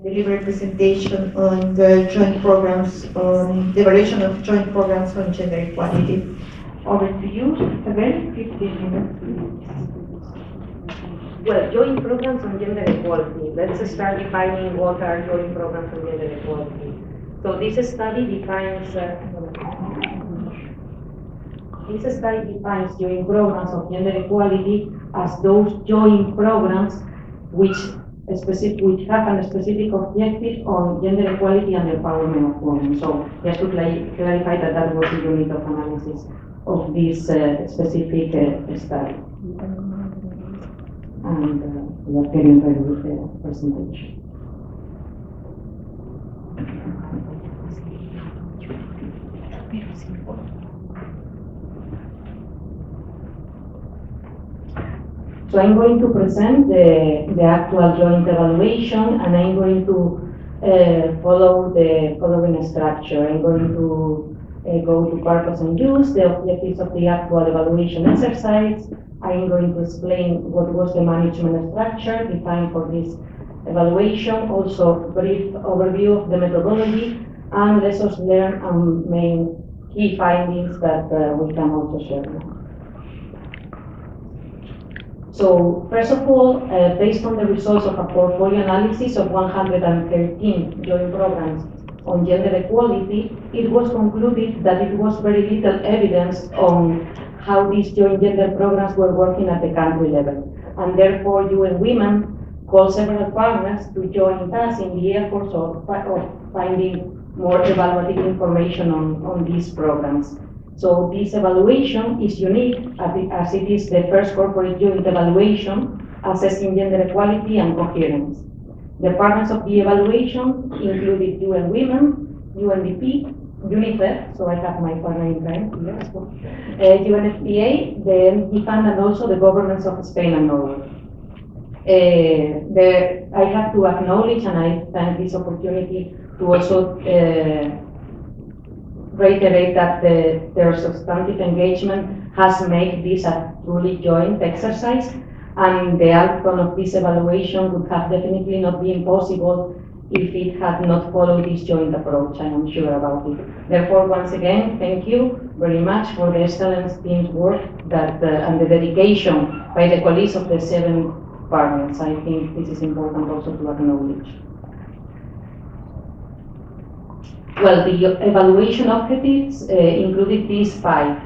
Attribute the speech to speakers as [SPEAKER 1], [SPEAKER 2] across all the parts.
[SPEAKER 1] deliver a presentation on the joint programs, on the evaluation of joint programs on gender equality. Over to you, Isabel, 15 minutes.
[SPEAKER 2] Well, joint programs on gender equality. Let's start defining what are joint programs on gender equality. So this study defines joint programs of gender equality as those joint programs which have a specific objective on gender equality and the empowerment of women. So just to clarify that was the unit of analysis of this specific study. And we are getting ready with the presentation. So I'm going to present the actual joint evaluation, and I'm going to follow the following structure. I'm going to go to purpose and use, the objectives of the actual evaluation exercise. I'm going to explain what was the management structure defined for this evaluation, also brief overview of the methodology, and lessons learned and main key findings that we can also share now. So first of all, based on the results of a portfolio analysis of 113 joint programs on gender equality, it was concluded that it was very little evidence on how these joint gender programs were working at the country level. And therefore, UN Women called several partners to join us in the efforts of finding more evaluative information on these programs. So this evaluation is unique as it is the first corporate joint evaluation assessing gender equality and coherence. The partners of the evaluation included UN Women, UNDP, UNICEF, so I have my partner in crime here as well, UNFPA, the NP Fund, and also the governments of Spain and Norway. I have to acknowledge, and I thank this opportunity to also reiterate that their substantive engagement has made this a truly joint exercise, and the outcome of this evaluation would have definitely not been possible if it had not followed this joint approach. I am sure about it. Therefore, once again, thank you very much for the excellent team's work and the dedication by the colleagues of the 7 partners. I think this is important also to acknowledge. Well, the evaluation objectives included these 5.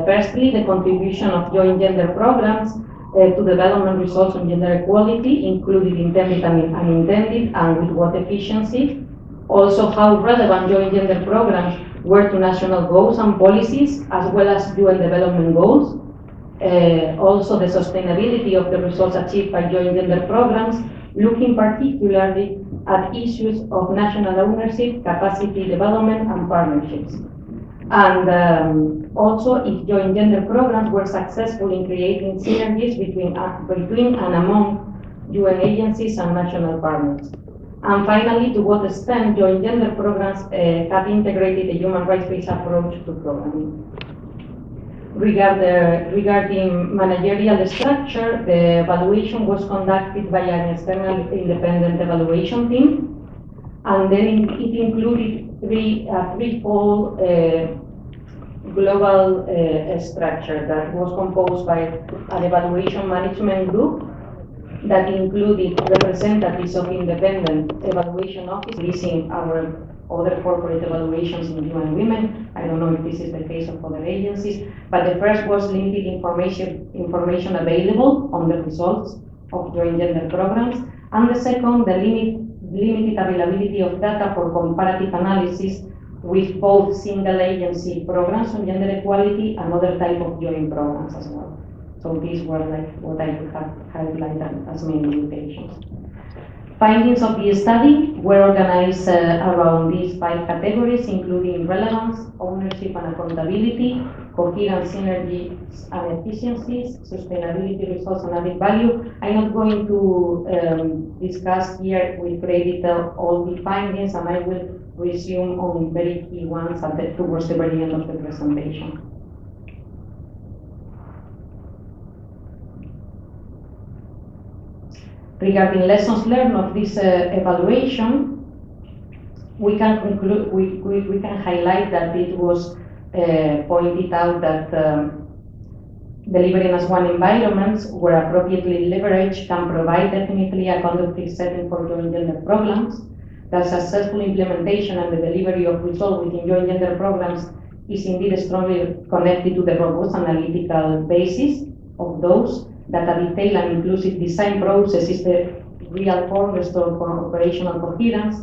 [SPEAKER 2] Firstly, the contribution of joint gender programs to development results on gender equality, including intended and unintended, and with what efficiency. Also, how relevant joint gender programs were to national goals and policies, as well as UN development goals. Also, the sustainability of the results achieved by joint gender programs, looking particularly at issues of national ownership, capacity development, and partnerships. And also, if joint gender programs were successful in creating synergies between and among UN agencies and national partners. And finally, to what extent joint gender programs have integrated a human rights-based approach to programming. Regarding managerial structure, the evaluation was conducted by an external independent evaluation team, and then it included a threefold global structure that was composed by an evaluation management group that included representatives of independent evaluation offices in our other corporate evaluations in UN Women. I don't know if this is the case of other agencies, but the first was limited information available on the results of joint gender programs, and the second, the limited availability of data for comparative analysis with both single agency programs on gender equality and other type of joint programs as well. So these were like what I would have highlighted as main limitations. Findings of the study were organized around these 5 categories, including relevance, ownership and accountability, coherence, synergies and efficiencies, sustainability, results and added value. I'm not going to discuss here with great detail all the findings, and I will resume on very key ones towards the very end of the presentation. Regarding lessons learned of this evaluation, we can conclude, we can highlight that it was pointed out that delivering as one environments where appropriately leveraged can provide definitely a conducive setting for joint gender programs. The successful implementation and the delivery of results within joint gender programs is indeed strongly connected to the robust analytical basis of those, that a detailed and inclusive design process is the real cornerstone for operational coherence,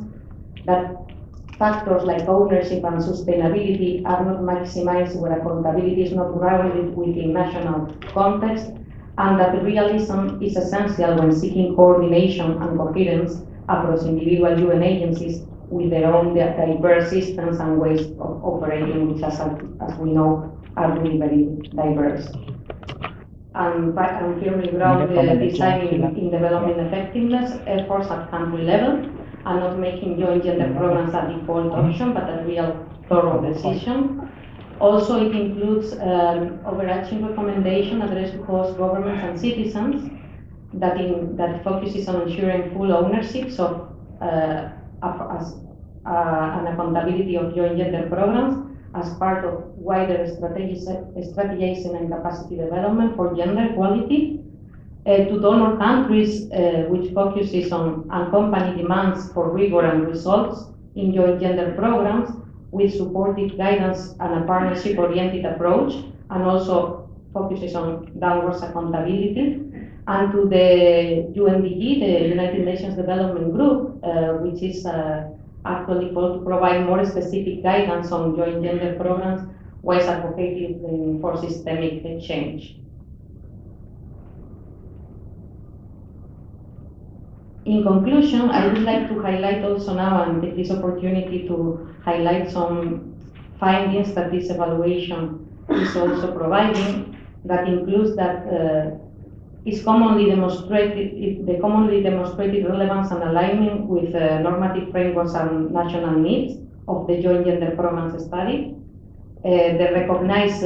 [SPEAKER 2] that factors like ownership and sustainability are not maximized where accountability is not grounded within national context, and that realism is essential when seeking coordination and coherence across individual UN agencies with their own diverse systems and ways of operating, which as we know are really very diverse. And here we ground the design in development effectiveness efforts at country level, and not making joint gender programs a default option, but a real thorough decision. Also, it includes overarching recommendation addressed to host governments and citizens that focuses on ensuring full ownership of and accountability of joint gender programs as part of wider strategizing and capacity development for gender equality, to donor countries, which focuses on accompanying demands for rigor and results in joint gender programs with supportive guidance and a partnership-oriented approach, and also focuses on downwards accountability, and to the UNDG, the United Nations Development Group, which is actually called to provide more specific guidance on joint gender programs while advocating for systemic change. In conclusion, I would like to highlight also now and take this opportunity to highlight some findings that this evaluation is also providing, that includes that is commonly demonstrated, the commonly demonstrated relevance and alignment with normative frameworks and national needs of the joint gender programs study, the recognized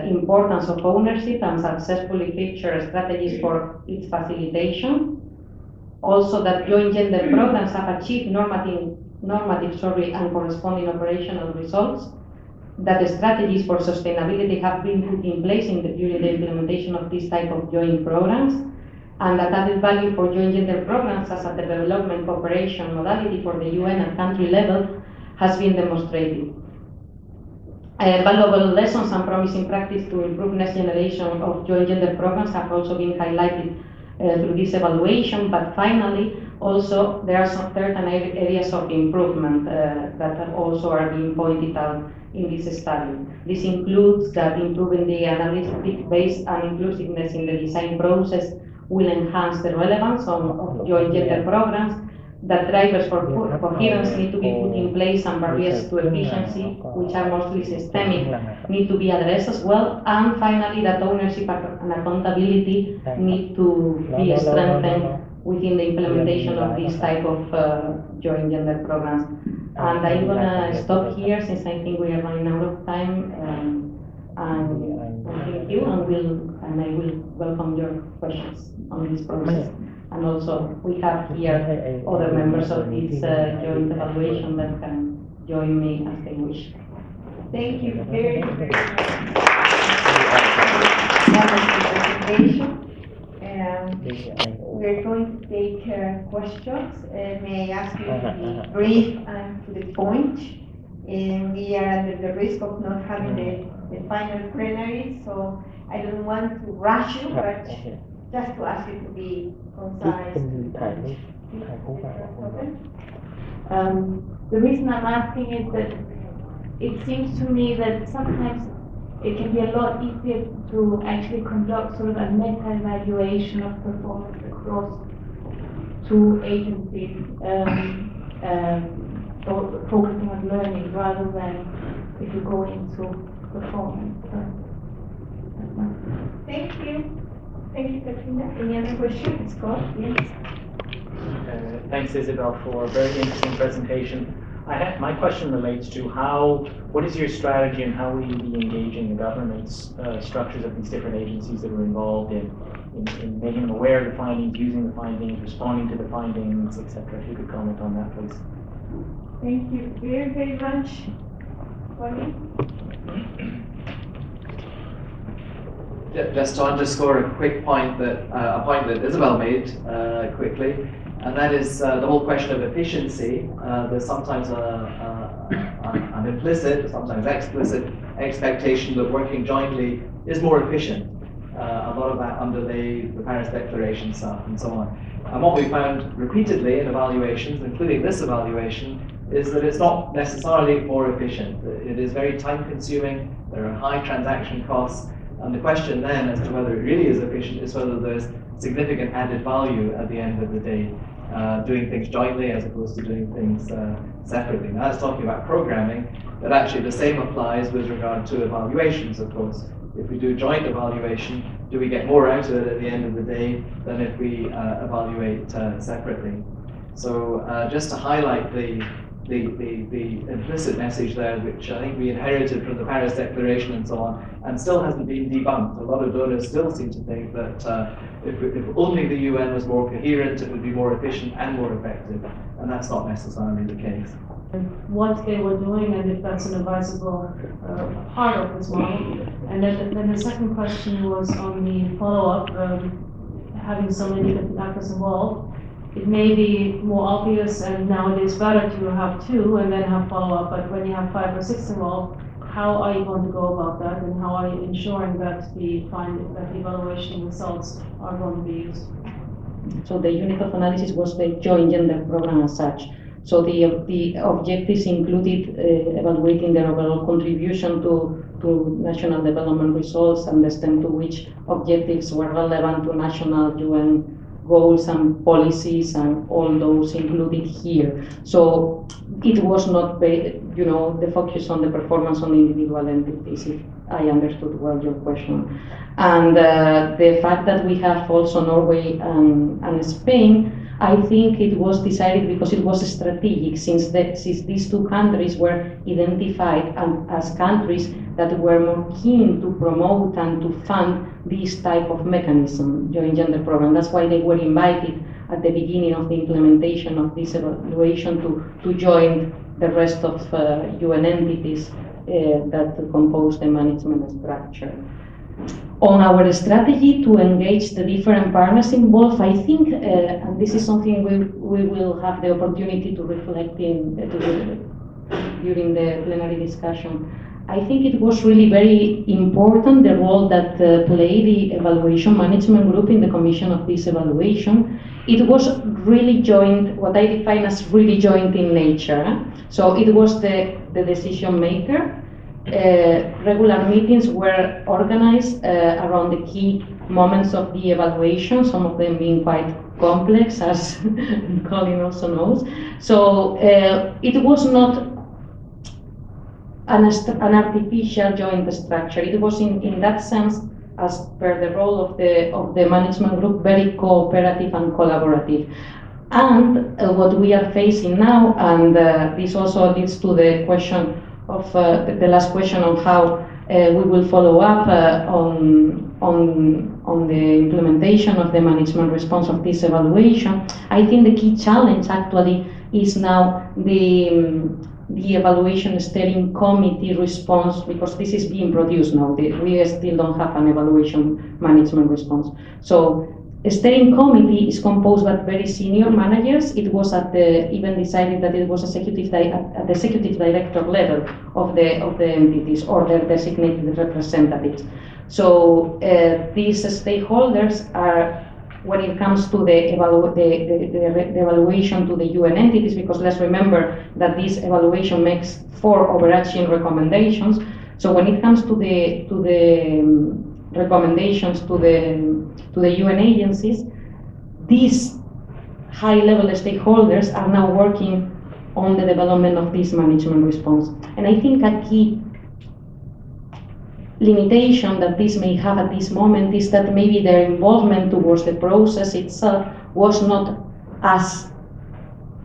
[SPEAKER 2] importance of ownership and successfully feature strategies for its facilitation. Also, that joint gender programs have achieved normative and corresponding operational results, that the strategies for sustainability have been put in place during the implementation of this type of joint programs, and that added value for joint gender programs as a development cooperation modality for the UN at country level has been demonstrated. Valuable lessons and promising practice to improve next generation of joint gender programs have also been highlighted through this evaluation, but finally, also there are some certain areas of improvement that also are being pointed out in this study. This includes that improving the analytic-based and inclusiveness in the design process will enhance the relevance of joint gender programs, that drivers for coherence need to be put in place and barriers to efficiency, which are mostly systemic, need to be addressed as well, and finally that ownership and accountability need to be strengthened within the implementation of this type of joint gender programs. And I'm gonna stop here since I think we are running out of time, and thank you, and I will welcome your questions on this process. And also, we have here other members of this joint evaluation that can join me as they wish.
[SPEAKER 1] Thank you very, very much for the presentation. We're going to take questions. May I ask you to be brief and to the point? We are under the risk of not having the final plenary, so I don't want to rush you, but just to ask you to be concise.
[SPEAKER 3] The reason I'm asking is that it seems to me that sometimes it can be a lot easier to actually conduct sort of a meta-evaluation of performance across two agencies, or focusing on learning rather than if you go into performance.
[SPEAKER 1] Thank you. Thank you, Katrina. Any other questions? Scott, yes.
[SPEAKER 4] Thanks, Isabel, for a very interesting presentation. My question relates to what is your strategy and how will you be engaging the government's structures of these different agencies that are involved in making them aware of the findings, using the findings, responding to the findings, etc. If you could comment on that, please.
[SPEAKER 3] Thank you very, very much.
[SPEAKER 5] Just to underscore a quick point a point that Isabel made quickly, and that is the whole question of efficiency. There's sometimes an implicit, sometimes explicit expectation that working jointly is more efficient. A lot of that under the Paris Declaration stuff and so on. And what we found repeatedly in evaluations, including this evaluation, is that it's not necessarily more efficient. It is very time consuming, there are high transaction costs, and the question then as to whether it really is efficient is whether there's significant added value at the end of the day, doing things jointly as opposed to doing things separately. Now that's talking about programming, but actually the same applies with regard to evaluations, of course. If we do joint evaluation, do we get more out of it at the end of the day than if we evaluate separately? So just to highlight the implicit message there, which I think we inherited from the Paris Declaration and so on, and still hasn't been debunked. A lot of donors still seem to think that if only the UN was more coherent, it would be more efficient and more effective, and that's not necessarily the case.
[SPEAKER 2] What they were doing and if that's an advisable part of this model. And then the second question was on the follow-up, having so many different actors involved. It may be more obvious and nowadays better to have two and then have follow-up, but when you have 5 or 6 involved, how are you going to go about that and how are you ensuring that the evaluation results are going to be used? So the unit of analysis was the joint gender program as such. So the objectives included evaluating their overall contribution to national development results and the extent to which objectives were relevant to national UN goals and policies and all those included here. So it was not, the focus on the performance on individual entities, if I understood well your question. And the fact that we have also Norway and Spain, I think it was decided because it was strategic, since these two countries were identified as countries that were more keen to promote and to fund this type of mechanism, joint gender program. That's why they were invited at the beginning of the implementation of this evaluation to join the rest of UN entities that compose the management structure. On our strategy to engage the different partners involved, I think, and this is something we will have the opportunity to reflect in during the plenary discussion. I think it was really very important the role that played the evaluation management group in the commission of this evaluation. It was really joint, what I define as really joint in nature. So it was the decision maker. Regular meetings were organized around the key moments of the evaluation, some of them being quite complex, as Colin also knows. So it was not an artificial joint structure. It was in that sense, as per the role of the management group, very cooperative and collaborative. And what we are facing now, and this also leads to the question of the last question on how we will follow up on the implementation of the management response of this evaluation. I think the key challenge actually is now the evaluation steering committee response, because this is being produced now. We still don't have an evaluation management response. So a steering committee is composed by very senior managers. It was even decided that it was at the executive director level of the entities or their designated representatives. So these stakeholders are, when it comes to the evaluation to the UN entities, because let's remember that this evaluation makes 4 overarching recommendations. So when it comes to the recommendations to the UN agencies, these high-level stakeholders are now working on the development of this management response. And I think a key limitation that this may have at this moment is that maybe their involvement towards the process itself was not as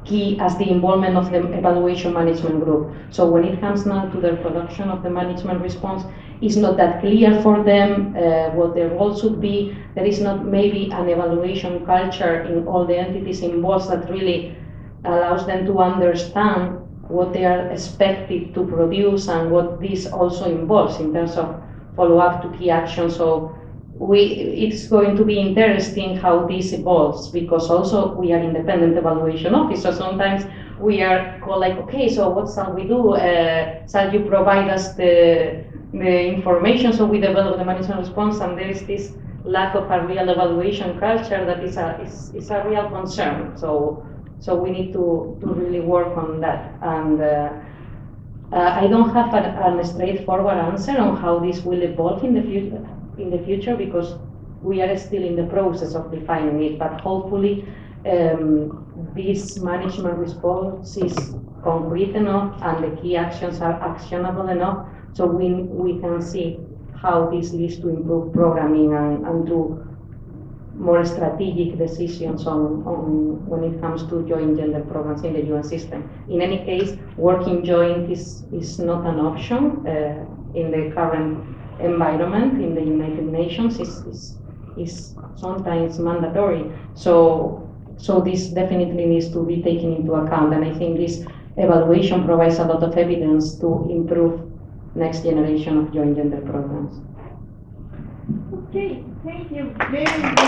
[SPEAKER 2] key as the involvement of the evaluation management group. So when it comes now to the production of the management response, it's not that clear for them what their role should be. There is not maybe an evaluation culture in all the entities involved that really allows them to understand what they are expected to produce and what this also involves in terms of follow-up to key actions. So it's going to be interesting how this evolves, because also we are independent evaluation office, so sometimes we are called like, okay, so what shall we do? Shall you provide us the information so we develop the management response? And there is this lack of a real evaluation culture that is a real concern. So we need to really work on that. And I don't have a straightforward answer on how this will evolve in the future, because we are still in the process of defining it. But hopefully, this management response is concrete enough and the key actions are actionable enough, so we can see how this leads to improved programming and to more strategic decisions on when it comes to joint gender programs in the UN system. In any case, working joint is not an option in the current environment in the United Nations. Is sometimes mandatory. So this definitely needs to be taken into account, and I think this evaluation provides a lot of evidence to improve next generation of joint gender programs.
[SPEAKER 1] Okay, thank you very much.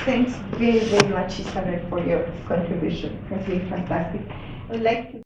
[SPEAKER 1] Thanks very much, Isabel, for your contribution. It's been fantastic. I would like to